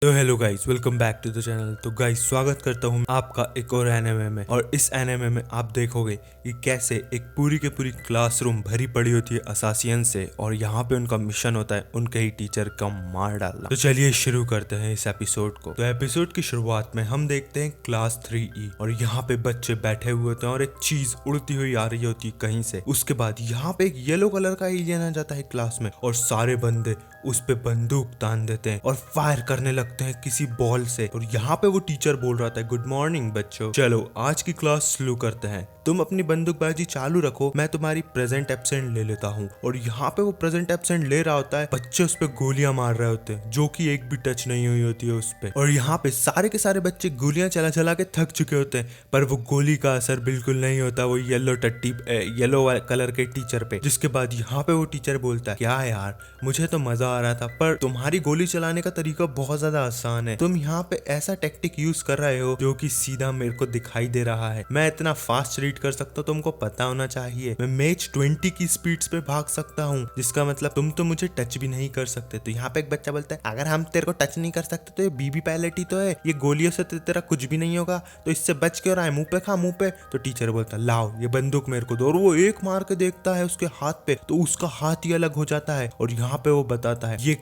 तो hello guys, welcome back to the channel. तो guys, स्वागत करता हूँ आपका एक और एनिमे में। और इस एनिमे में आप देखोगे कि कैसे एक पूरी की पूरी क्लासरूम भरी पड़ी होती है असासियन से, और यहाँ पे उनका मिशन होता है उनके ही टीचर का मार डालना। तो चलिए शुरू करते हैं इस एपिसोड को। तो एपिसोड की शुरुआत में हम देखते हैं क्लास 3E, और यहाँ पे बच्चे बैठे हुए होते हैं और एक चीज उड़ती हुई आ रही होती है कहीं से। उसके बाद यहाँ पे एक येलो कलर का एलियन आ जाता है क्लास में, और सारे बंदे उस पे बंदूक तान देते हैं और फायर करने लगते हैं किसी बॉल से। और यहाँ पे वो टीचर बोल रहा था, गुड मॉर्निंग बच्चों, चलो आज की क्लास शुरू करते हैं। तुम अपनी बंदूकबाजी चालू रखो, मैं तुम्हारी प्रेजेंट एब्सेंट ले लेता हूँ। और यहाँ पे वो प्रेजेंट एब्सेंट ले रहा होता है, बच्चे उस पे गोलियां मार रहे होते हैं जो कि एक भी टच नहीं हुई होती है उस पे। और यहाँ पे सारे के सारे बच्चे गोलियां चला चला के थक चुके होते हैं, पर वो गोली का असर बिल्कुल नहीं होता वो येलो कलर के टीचर पे। जिसके बाद यहाँ पे वो टीचर बोलता है, क्या यार, मुझे तो मजा आ रहा था, पर तुम्हारी गोली चलाने का तरीका बहुत ज्यादा आसान है। तुम यहाँ पे ऐसा टेक्टिक यूज कर रहे हो जो कि सीधा मेरे को दिखाई दे रहा है। मैं इतना फास्ट रीड कर सकता हूँ, तुमको पता होना चाहिए। मैं मैच 20 की स्पीड पे भाग सकता हूँ, जिसका मतलब तुम तो मुझे टच भी नहीं कर सकते। तो यहाँ पे एक बच्चा बोलता है, अगर हम तेरे को टच नहीं कर सकते तो ये बीबी पायलट ही तो है, ये गोलियों से तेरा कुछ भी नहीं होगा, तो इससे बच क्यों रहा है, मुंह पे खा मुंह पे। तो टीचर बोलता है, लाओ ये बंदूक मेरे को दो। और वो एक मार के देखता है उसके हाथ पे, तो उसका हाथ ही अलग हो जाता है। और यहाँ पे वो बताता है, ये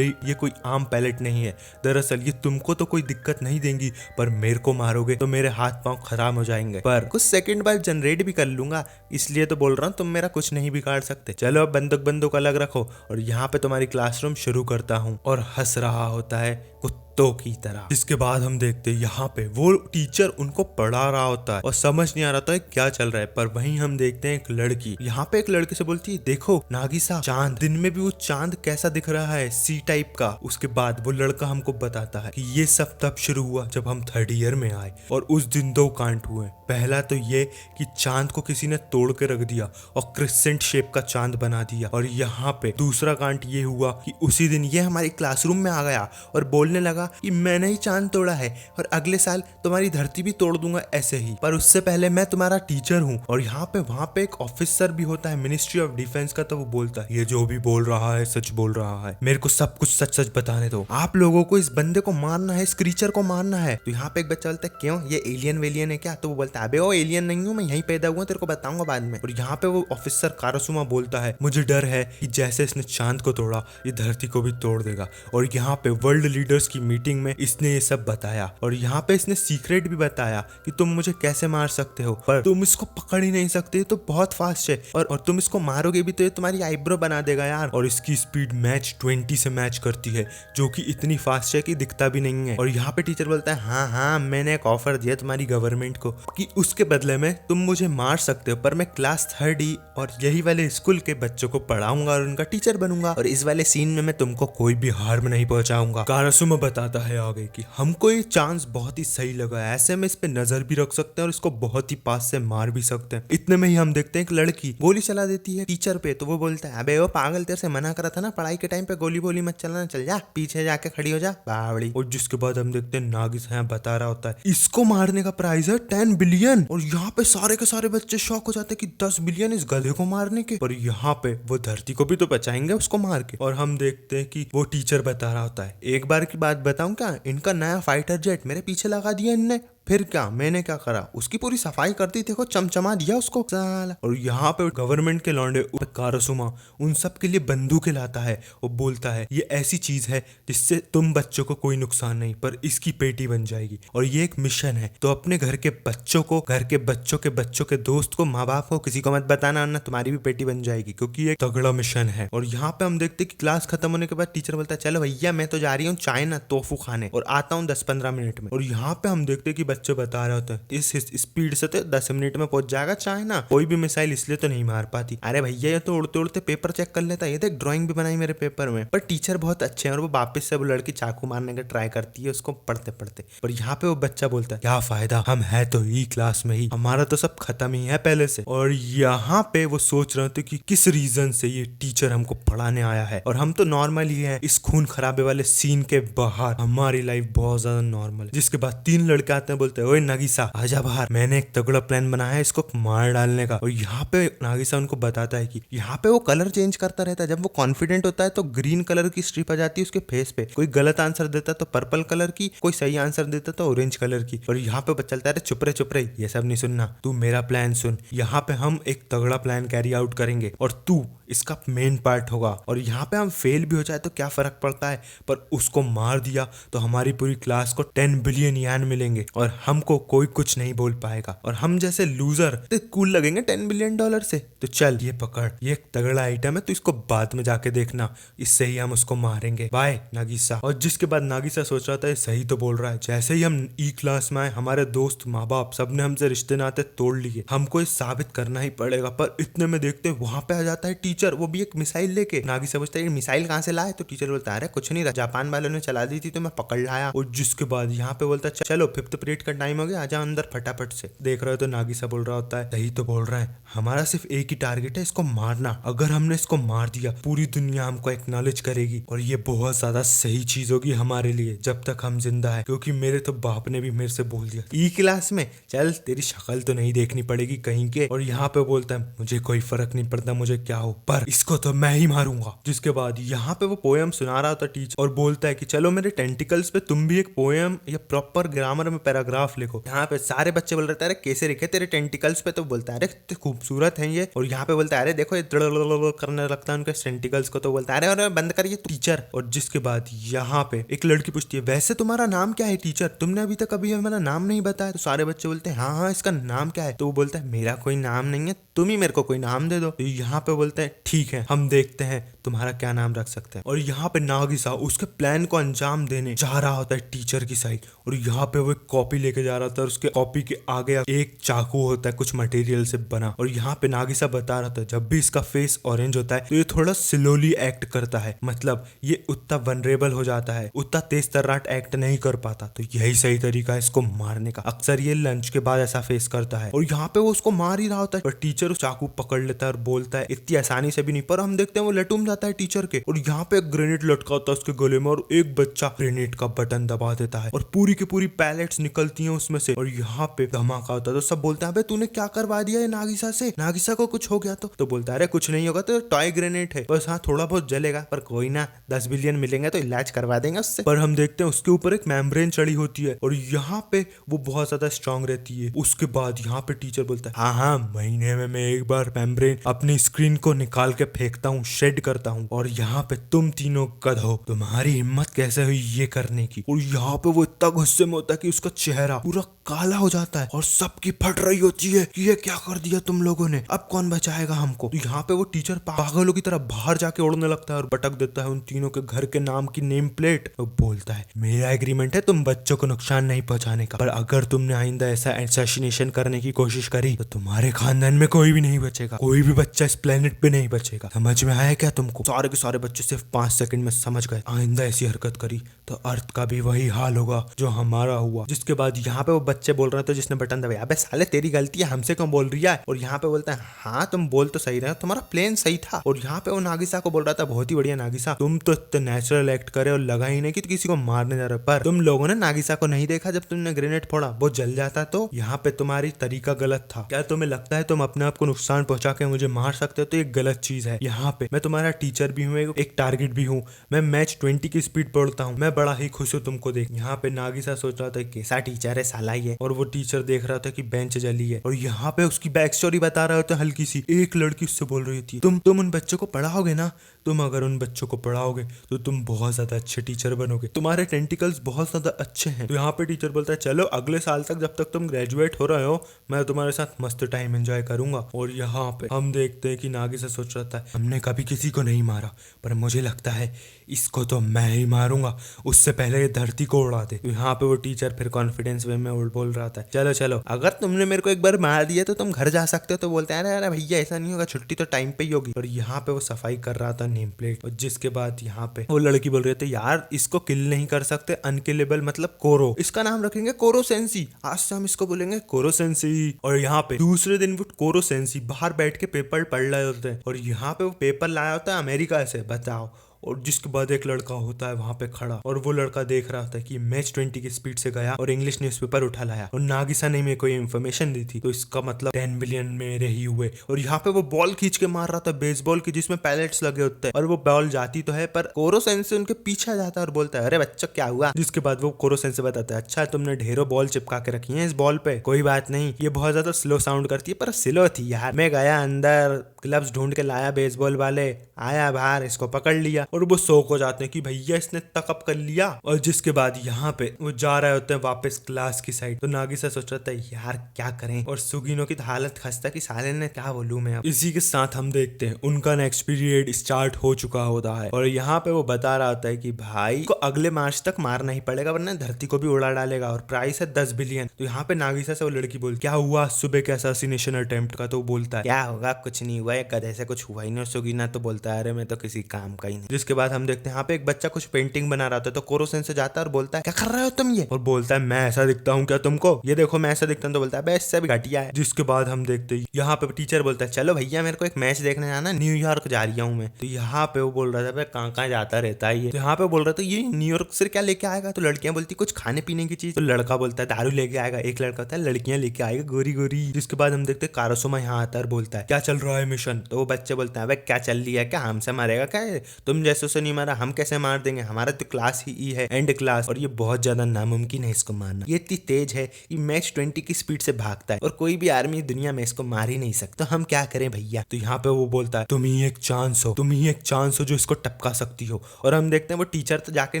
कोई आम पैलेट नहीं है, दरअसल ये तुमको तो कोई दिक्कत नहीं देंगी, पर मेरे को मारोगे तो मेरे हाथ पांव खराब हो जाएंगे, पर कुछ सेकंड बाद जनरेट भी कर लूंगा, इसलिए तो बोल रहा हूँ तुम मेरा कुछ नहीं बिगाड़ सकते। चलो अब बंदूक अलग रखो, और यहाँ पे तुम्हारी क्लासरूम शुरू करता हूँ। और हंस रहा होता है कुत्तों की तरह। इसके बाद हम देखते हैं यहाँ पे वो टीचर उनको पढ़ा रहा होता है और समझ नहीं आ रहा था क्या चल रहा है। पर वहीं हम देखते हैं एक लड़की, यहाँ पे एक लड़की से बोलती है, देखो नागिसा, चांद, दिन में भी वो चांद कैसा दिख रहा है, सी टाइप का। उसके बाद वो लड़का हमको बताता है कि ये सब तब शुरू हुआ जब हम 3rd ईयर में आए, और उस दिन 2 कांड हुए। पहला तो ये कि चांद को किसी ने तोड़ के रख दिया और क्रिसेंट शेप का चांद बना दिया। और यहाँ पे दूसरा कांड ये हुआ कि उसी दिन ये हमारी क्लासरूम में आ गया और बोलने लगा कि मैंने ही चांद तोड़ा है और अगले साल तुम्हारी धरती भी तोड़ दूंगा ऐसे ही, पर उससे पहले मैं तुम्हारा टीचर हूँ। और यहाँ पे वहाँ पे एक ऑफिसर भी होता है मिनिस्ट्री ऑफ डिफेंस का, तो वो बोलता है, ये जो भी बोल रहा है सच बोल रहा है, मेरे को सब कुछ सच सच बताने दो, आप लोगों को इस बंदे को मारना है, इस क्रीचर को मारना है। तो यहाँ पे एक बच्चा बोलता है, क्यों, ये एलियन वेलियन है क्या? तो वो बोलता है, अबे ओ एलियन नहीं हूँ मैं, यहीं पैदा हुआ, तेरे को बताऊंगा बाद में। और यहाँ पे वो ऑफिसर कारासुमा बोलता है, मुझे डर है कि जैसे इसने चांद को तोड़ा ये धरती को भी तोड़ देगा। और यहाँ पे वर्ल्ड लीडर्स की मीटिंग में इसने ये सब बताया, और यहाँ पे इसने सीक्रेट भी बताया कि तुम मुझे कैसे मार सकते हो, पर तुम इसको पकड़ ही नहीं सकते, तो बहुत फास्ट है, और तुम इसको मारोगे भी तो ये तुम्हारी आईब्रो बना देगा यार। और इसकी स्पीड मैच 20 से मैच करती है, जो कि इतनी फास्ट है कि दिखता भी नहीं है। और यहाँ पे टीचर बोलता है, हाँ हाँ, मैंने एक ऑफर दिया तुम्हारी गवर्नमेंट को कि उसके बदले में तुम मुझे मार सकते हो, पर मैं क्लास 3rd और यही वाले स्कूल के बच्चों को पढ़ाऊंगा और उनका टीचर बनूंगा, और इस वाले सीन में मैं तुमको कोई भी हार्म नहीं पहुंचाऊंगा। कारासुमा बताता है आगे कि हमको ये चांस बहुत ही सही लगा, ऐसे में इस पे नजर भी रख सकते हैं और इसको बहुत ही पास से मार भी सकते हैं। इतने में ही हम देखते हैं एक लड़की गोली चला देती है टीचर पे। तो वो बोलता है, अबे वो पागल, तेरे से मना करा था ना पढ़ाई के टाइम पे गोली बोली मत चलाना, चल जा पीछे जाके खड़ी हो जा बावड़ी। और जिसके बाद हम देखते हैं नागिसा बता रहा होता है, इसको मारने का प्राइस है 10 बिलियन। और यहाँ पे सारे के सारे बच्चे शॉक हो जाते हैं कि 10 बिलियन इस गधे को मारने के, पर यहाँ पे वो धरती को भी तो बचाएंगे उसको मार के। और हम देखते हैं कि वो टीचर बता रहा होता है, एक बार की बात बताऊं क्या, इनका नया फाइटर जेट मेरे पीछे लगा दिया इनने, फिर क्या, मैंने क्या करा, उसकी पूरी सफाई कर दी, देखो चमचमा दिया उसको साला। और यहाँ पे गवर्नमेंट के लौंडे कारासुमा उन सब के लिए बंदूकें लाता है और बोलता है, ये ऐसी चीज है जिससे तुम बच्चों को कोई नुकसान नहीं, पर इसकी पेटी बन जाएगी, और ये एक मिशन है, तो अपने घर के बच्चों को, घर के बच्चों के दोस्त को, माँ बाप को, किसी को मत बताना, वरना तुम्हारी भी पेटी बन जाएगी, क्योंकि ये तगड़ा मिशन है। और यहाँ पे हम देखते कि क्लास खत्म होने के बाद टीचर बोलता है, चलो भैया मैं तो जा रही हूँ चाइना तोफू खाने, और आता हूँ 10-15 मिनट में। और यहाँ पे हम देखते कि बच्चे बता रहे होते हैं, इस स्पीड से तो 10 मिनट में पहुंच जाएगा चाइना, कोई भी मिसाइल इसलिए तो नहीं मार पाती। अरे भैया ये तो उड़ते उड़ते पेपर चेक कर लेता है, ये देख ड्राइंग भी बनाई मेरे पेपर में। पर टीचर बहुत अच्छे हैं और वो वापस से वो लड़की चाकू मारने का ट्राई करती है उसको पढ़ते पढ़ते। पर यहाँ पे वो बच्चा बोलता है, क्या फायदा, हम है तो ई क्लास में ही, हमारा तो सब खत्म ही है पहले से। और यहाँ पे वो सोच रहे थे कि किस रीजन से ये टीचर हमको पढ़ाने आया है, और हम तो नॉर्मल ही है, इस खून खराबे वाले सीन के बाहर हमारी लाइफ बहुत ज्यादा नॉर्मल है। जिसके बाद 3 लड़के आते हैं, बोलते हैं ओए नागिसा आजा बाहर, मैंने एक तगड़ा प्लान बनाया है इसको मार डालने का। और यहाँ पे नागिसा उनको बताता है कि यहाँ पे वो कलर चेंज करता रहता है, जब वो कॉन्फिडेंट होता है तो ग्रीन कलर की स्ट्रिप आ जाती है उसके फेस पे, कोई गलत आंसर देता तो पर्पल कलर की, कोई सही आंसर देता तो ऑरेंज कलर की। और यहाँ पे चलता है चुप रहे ये सब नहीं सुनना, तू मेरा प्लान सुन, यहाँ पे हम एक तगड़ा प्लान कैरी आउट करेंगे और तू इसका मेन पार्ट होगा। और यहाँ पे हम फेल भी हो जाए तो क्या फर्क पड़ता है, पर उसको मार दिया तो हमारी पूरी क्लास को 10 बिलियन यान मिलेंगे और हमको कोई कुछ नहीं बोल पाएगा और हम जैसे लूजर तो कूल लगेंगे 10 बिलियन डॉलर से। तो चल ये पकड़, ये एक तगड़ा आइटम है, तो इसको बाद में जाके देखना, इससे ही हम उसको मारेंगे, बाय नागिसा। और जिसके बाद नागिसा सोच रहा था ये सही तो बोल रहा है, जैसे ही हम ई क्लास में आए हमारे दोस्त माँ बाप सबने हमसे रिश्ते नाते तोड़ लिए, हमको ये साबित करना ही पड़ेगा। पर इतने में देखते वहां पे आ जाता है टीचर, वो भी एक मिसाइल लेके। नागिसा पूछता है मिसाइल कहाँ से लाए, तो टीचर बोलता है अरे कुछ नहीं, जापान वालों ने चला दी थी तो मैं पकड़ लाया। और जिसके बाद यहाँ पे बोलता है चलो 5th पीरियड का टाइम हो गया, आजा अंदर फटाफट से। देख रहे हो तो नागिसा बोल रहा होता है सही तो बोल रहा है, हमारा सिर्फ एक ही टारगेट है इसको मारना, अगर हमने इसको मार दिया पूरी दुनिया हमको एक्नॉलेज करेगी और ये बहुत ज्यादा सही चीज होगी हमारे लिए जब तक हम जिंदा है, क्योंकि मेरे तो बाप ने भी मेरे से बोल दिया ई क्लास में चल तेरी शक्ल तो नहीं देखनी पड़ेगी कहीं के। और यहाँ पे बोलता है मुझे कोई फर्क नहीं पड़ता मुझे क्या हो, पर इसको तो मैं ही मारूंगा। जिसके बाद यहाँ पे वो पोएम सुना रहा था टीचर और बोलता है कि चलो मेरे टेंटिकल्स पे तुम भी एक पोएम या प्रॉपर ग्रामर में पैराग्राफ लिखो। यहाँ पे सारे बच्चे बोल रहे थे अरे कैसे लिखे तेरे टेंटिकल्स पे, तो बोलता है अरे खूबसूरत है ये। और यहाँ पे बोलता है अरे देखो ये करने लगता है उनके टेंटिकल्स को, तो बोलता है अरे अरे बंद करिए टीचर। और जिसके बाद यहाँ पे एक लड़की पूछती है वैसे तुम्हारा नाम क्या है टीचर, तुमने अभी तक कभी हमारा नाम नहीं बताया। तो सारे बच्चे बोलते हैं हाँ इसका नाम क्या है, तो वो बोलता है मेरा कोई नाम नहीं है, तुम ही मेरे को कोई नाम दे दो। तो यहाँ पे बोलते हैं ठीक है हम देखते हैं तुम्हारा क्या नाम रख सकते हैं। और यहाँ पे नागिसा उसके प्लान को अंजाम देने जा रहा होता है टीचर की साइड, और यहाँ पे वो एक कॉपी लेके जा रहा था और उसके कॉपी के आगे एक चाकू होता है कुछ मटेरियल से बना। और यहाँ पे नागिसा बता रहा था जब भी इसका फेस ऑरेंज होता है तो ये थोड़ा स्लोली एक्ट करता है, मतलब ये उतना वनरेबल हो जाता है, उतना तेज तर्राट एक्ट नहीं कर पाता, तो यही सही तरीका है इसको मारने का। अक्सर ये लंच के बाद ऐसा फेस करता है। और यहाँ पे वो उसको मार ही रहा होता है पर टीचर उस चाकू पकड़ लेता है और बोलता है इतनी आसानी से भी नहीं। पर हम देखते हैं वो लटूम जाता है टीचर के, और यहाँ पे एक ग्रेनेड लटका होता है उसके गले में और एक बच्चा ग्रेनेड का बटन दबा देता है और पूरी की पूरी पैलेट्स निकलती हैं उसमें से। और यहाँ पे धमाका होता है तो सब बोलते हैं तूने क्या करवा दिया है नागिसा से, नागिसा को कुछ हो गया तो बोलता है अरे कुछ नहीं होगा, तो टॉय ग्रेनेड है बस, हाँ थोड़ा बहुत जलेगा पर कोई ना 10 बिलियन मिलेंगे तो इलाज करवा देंगे उससे। पर हम देखते हैं उसके ऊपर एक मेम्ब्रेन चढ़ी होती है और यहाँ पे वो बहुत ज्यादा स्ट्रांग रहती है। उसके बाद यहाँ पे टीचर बोलता है हाँ महीने में मैं एक बार मेम्ब्रेन अपनी स्क्रीन को निकाल के फेंकता हूँ, शेड करता हूँ, और यहाँ पे तुम तीनों गधो तुम्हारी हिम्मत कैसे हुई ये करने की। और यहाँ पे वो इतना गुस्से में होता है कि उसका चेहरा पूरा काला हो जाता है और सबकी फट रही होती है कि ये क्या कर दिया तुम लोगों ने, अब कौन बचाएगा हमको। तो यहाँ पे वो टीचर पागलों की तरह बाहर जाके उड़ने लगता है और पटक देता है उन तीनों के घर के नाम की नेम प्लेट। तो बोलता है मेरा एग्रीमेंट है तुम बच्चों को नुकसान नहीं पहुंचाने का, पर अगर तुमने आइंदा ऐसा असैसिनेशन करने की कोशिश करी तो तुम्हारे खानदान में कोई भी नहीं बचेगा, कोई भी बच्चा इस प्लेनेट पे नहीं बचेगा, समझ में आया क्या तुमको। सारे के सारे बच्चे सिर्फ 5 सेकंड में समझ गए, आइंदा ऐसी हरकत करी तो अर्थ का भी वही हाल होगा जो हमारा हुआ। जिसके बाद यहाँ पे वो बच्चे बोल रहे थे जिसने बटन दबाया अबे साले तेरी गलती है, हमसे क्यों बोल रही है। और यहाँ पे बोलता है हाँ तुम बोल तो सही रहे, तुम्हारा प्लेन सही था। और यहाँ पे वो नागिसा को बोल रहा था बहुत ही बढ़िया नागिसा, तुम तो नेचुरल एक्ट करे और लगा ही नहीं कि किसी को मारने जा रहे, पर तुम लोगों ने नागिसा को नहीं देखा जब तुमने ग्रेनेड फोड़ा, वो जल जाता। तो यहाँ पे तुम्हारी तरीका गलत था। क्या तुम्हें लगता है तुम अपने आप को नुकसान पहुंचा के मुझे मार सकते हो, तो ये गलत चीज है। यहाँ पे मैं तुम्हारा टीचर भी हूँ, एक टारगेट भी हूँ, मैं मैच 20 की स्पीड पढ़ता हूँ, मैं बड़ा ही खुश हूँ तुमको देख। यहाँ पे नागिसा सोच रहा था कैसा टीचर है साला ही है, और वो टीचर देख रहा था कि बेंच जली है। और यहाँ पे उसकी बैक स्टोरी बता रहा होता हल्की सी। एक लड़की उससे बोल रही थी तुम उन बच्चों को पढ़ाओगे ना, तुम अगर उन बच्चों को पढ़ाओगे तो तुम बहुत ज्यादा अच्छे टीचर बनोगे, तुम्हारे टेंटिकल्स बहुत ज्यादा अच्छे हैं। तो यहाँ पे टीचर बोलता है चलो अगले साल तक जब तक तुम ग्रेजुएट हो रहे हो मैं तुम्हारे साथ मस्त टाइम एंजॉय करूंगा। और यहाँ पे हम देखते हैं कि नागिसा सोच रहा था हमने कभी किसी को नहीं मारा, पर मुझे लगता है इसको तो मैं ही मारूंगा, उससे पहले ये धरती को उड़ा दे। तो यहाँ पे वो टीचर फिर कॉन्फिडेंस वे में बोल रहा था चलो अगर तुमने मेरे को एक बार मार दिया तो तुम घर जा सकते हो। तो बोलते हैं अरे भैया ऐसा नहीं होगा, छुट्टी तो टाइम पे ही होगी। और यहाँ पे वो सफाई कर रहा था नेम प्लेट, और जिसके बाद यहाँ पे वो लड़की बोल रही थी यार इसको किल नहीं कर सकते, अनकिलेबल मतलब कोरो, इसका नाम रखेंगे कोरो सेंसी, आज से हम इसको बोलेंगे कोरो सेंसी। और यहाँ पे दूसरे दिन वो कोरो सेंसी बाहर बैठ के पेपर पढ़ रहे होते हैं, और यहाँ पे वो पेपर लाया होता है अमेरिका से, बताओ और जिसके बाद एक लड़का होता है वहां पे खड़ा और वो लड़का देख रहा था कि मैच 20 की स्पीड से गया और इंग्लिश न्यूज़पेपर उठा लाया और नागिसा ने मेरे को इन्फॉर्मेशन दी थी, तो इसका मतलब 10 बिलियन मेरे ही हुए। और यहाँ पे वो बॉल खींच के मार रहा था बेसबॉल की जिसमें पैलेट्स लगे होते हैं और वो बॉल जाती तो है पर कोरो सेंसे उनके पीछे जाता है और बोलता है अरे बच्चा क्या हुआ। जिसके बाद वो कोरो सेंसे बताता है अच्छा तुमने ढेरों बॉल चिपका के रखी है इस बॉल पे, कोई बात नहीं, ये बहुत ज्यादा स्लो साउंड करती है पर स्लो थी यार। मैं गया अंदर ग्लव्स ढूंढ के लाया बेसबॉल वाले, आया बाहर इसको पकड़ लिया और वो शौक हो जाते हैं कि भैया इसने तकअप कर लिया। और जिसके बाद यहाँ पे वो जा रहे होते हैं वापस क्लास की साइड, तो नागिसा सोच रहा था यार क्या करें और सुगिनो की हालत खस्ता कि साले ने क्या बोलूं मैं अब। इसी के साथ हम देखते हैं उनका नेक्स्ट पीरियड स्टार्ट हो चुका होता है और यहाँ पे वो बता रहा होता है कि भाई को अगले मार्च तक मारना ही पड़ेगा वरना धरती को भी उड़ा डालेगा और प्राइस है 10 बिलियन। तो यहाँ पे नागिसा से वो लड़की बोल क्या हुआ सुबह के असैसिनेशन अटेम्प्ट का, तो वो बोलता है क्या होगा कुछ नहीं हुआ, गधे से कुछ हुआ ही नहीं। सुगिना तो बोलता है अरे मैं तो किसी काम का ही नहीं। जिसके बाद हम देखते हैं यहाँ पे एक बच्चा कुछ पेंटिंग बना रहा था तो कोरोसेन से जाता है और बोलता है क्या कर रहे हो तुम ये, और बोलता है मैं ऐसा दिखता हूँ क्या तुमको, ये देखो मैं ऐसा दिखता हूँ, तो बोलता है इससे भी घटिया है। जिसके बाद हम देखते हैं यहाँ पे टीचर बोलता है चलो भैया मेरे को एक मैच देखने जाना, न्यूयॉर्क जा रही हूँ मैं। तो यहाँ पे वो बोल रहा था कहाँ कहाँ जाता रहता है ये, तो यहाँ पे बोल रहा था ये न्यूयॉर्क से क्या लेके आएगा, तो लड़कियां बोलती कुछ खाने पीने की चीज, तो लड़का बोलता है दारू लेके आएगा, एक लड़का होता है लड़कियां लेके आएगा गोरी गोरी। जिसके बाद हम देखते हैं कारोसोमा यहाँ आता है और बोलता है क्या चल रहा है मिशन, तो वो बच्चे बोलते हैं क्या चल रही है, क्या हमसे मारेगा क्या, तुम जैसे से नहीं मारा हम कैसे मार देंगे, हमारा तो क्लास ही है एंड क्लास और ये बहुत ज्यादा नामुमकिन है इसको मारना, ये इतनी तेज है ये मैच 20 की स्पीड से भागता है और कोई भी आर्मी दुनिया में इसको मार ही नहीं सकता, तो हम क्या करें भैया। तो यहाँ पे वो बोलता है तुम ही एक चांस हो, तुम ही एक चांस हो जो इसको टपका सकती हो। और हम देखते हैं वो टीचर तो जाके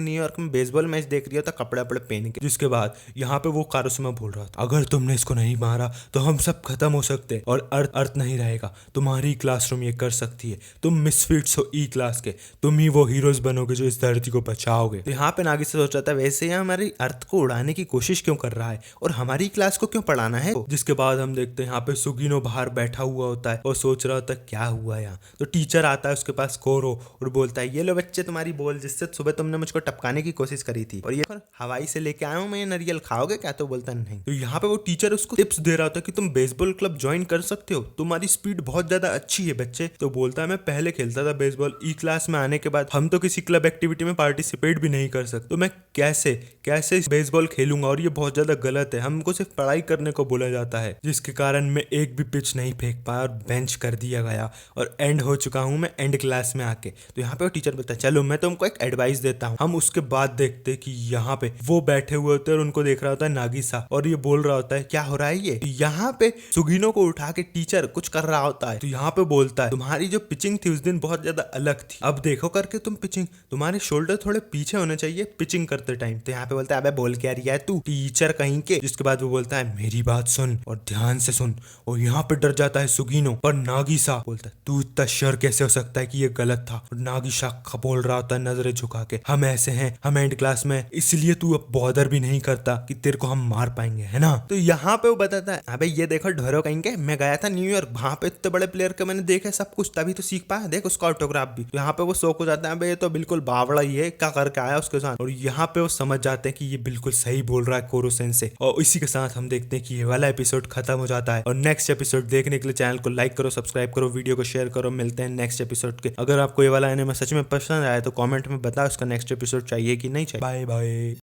न्यूयॉर्क में बेसबॉल मैच देख रही हो तो कपड़े वपड़े पहन के। जिसके बाद यहाँ पे वो कारोसोमा बोल रहा था अगर तुमने इसको नहीं मारा तो हम सब खत्म हो सकते और अर्थ नहीं रहेगा, तुम्हारी क्लासरूम ये कर सकती है, तुम मिसफिट्स हो ई क्लास के, तुम ही वो हीरोज बनोगे जो इस धरती को बचाओगे। तो यहाँ पे नागिसा सोच रहा था वैसे ही हमारी अर्थ को उड़ाने की कोशिश क्यों कर रहा है और हमारी क्लास को क्यों पढ़ाना है। जिसके बाद हम देखते हैं यहाँ पे सुगिनो बाहर बैठा हुआ होता है और सोच रहा होता है क्या हुआ यहाँ। तो टीचर आता है उसके पास कोरो और बोलता है ये लो बच्चे तुम्हारी बॉल जिससे सुबह तुमने मुझको टपकाने की कोशिश करी थी और ये हवाई से लेके आया हूँ मैं, नारियल खाओगे क्या, तो बोलता नहीं। तो यहाँ पे वो टीचर उसको टिप्स दे रहा था कि तुम बेसबॉल क्लब ज्वाइन कर सकते हो, तुम्हारी स्पीड बहुत ज्यादा अच्छी है बच्चे। तो बोलता है मैं पहले खेलता था बेसबॉल, ई क्लास में आने के बाद हम तो किसी क्लब एक्टिविटी में पार्टिसिपेट भी नहीं कर सकते, तो मैं कैसे बेसबॉल खेलूंगा और ये बहुत ज्यादा गलत है, हमको सिर्फ पढ़ाई करने को बोला जाता है। जिसके कारण मैं एक भी पिच नहीं फेंक पाया और बेंच कर दिया गया और एंड हो चुका हूँ मैं एंड क्लास में आके। तो यहाँ पे वो टीचर बोलता है चलो मैं तुमको एक एडवाइस देता हूँ। हम उसके बाद देखते कि यहाँ पे वो बैठे हुए होते हैं और उनको देख रहा होता है नागिसा और ये बोल रहा होता है क्या हो रहा है ये। तो यहाँ पे सुगिनो को उठा के टीचर कुछ कर रहा होता है, तो यहाँ पे बोलता है तुम्हारी जो पिचिंग थी उस दिन बहुत ज्यादा अलग थी, अब देखो करके तुम पिचिंग, तुम्हारे शोल्डर थोड़े पीछे होने चाहिए पिचिंग करते टाइम। तो यहाँ पे बोलता है अबे बोल क्या रही है तू टीचर कहीं के। जिसके बाद वो बोलता है मेरी बात सुन और ध्यान से सुन, और यहाँ पे डर जाता है सुगिनो। पर नागिसा बोलता है तू इतना श्योर कैसे हो सकता है कि ये गलत था, और नागिसा बोल रहा होता है नजरें झुका के हम ऐसे हैं, हम एंड क्लास में इसलिए तू अब बॉदर भी नहीं करता कि तेरे को हम मार पाएंगे है ना। तो यहाँ पे वो बताता है अबे ये देखो ढोरो कहीं के, मैं गया था न्यूयॉर्क, वहां पे इतने बड़े प्लेयर के मैंने देखे सब कुछ, तभी तो सीख पाया, देख उसका ऑटोग्राफ भी। तो यहाँ पे वो शौक हो जाता है ये तो बिल्कुल बावड़ा ही है, क्या करके आया उसके साथ। और यहाँ पे वो समझ जाते हैं कि ये बिल्कुल सही बोल रहा है कोरोसेन से। और इसी के साथ हम देखते हैं कि ये वाला एपिसोड खत्म हो जाता है। और नेक्स्ट एपिसोड देखने के लिए चैनल को लाइक करो, सब्सक्राइब करो, वीडियो को शेयर करो। मिलते हैं नेक्स्ट एपिसोड के। अगर आपको ये वाला एनिमे सच में पसंद आया तो कमेंट में बताओ उसका नेक्स्ट एपिसोड चाहिए कि नहीं चाहिए। Bye bye.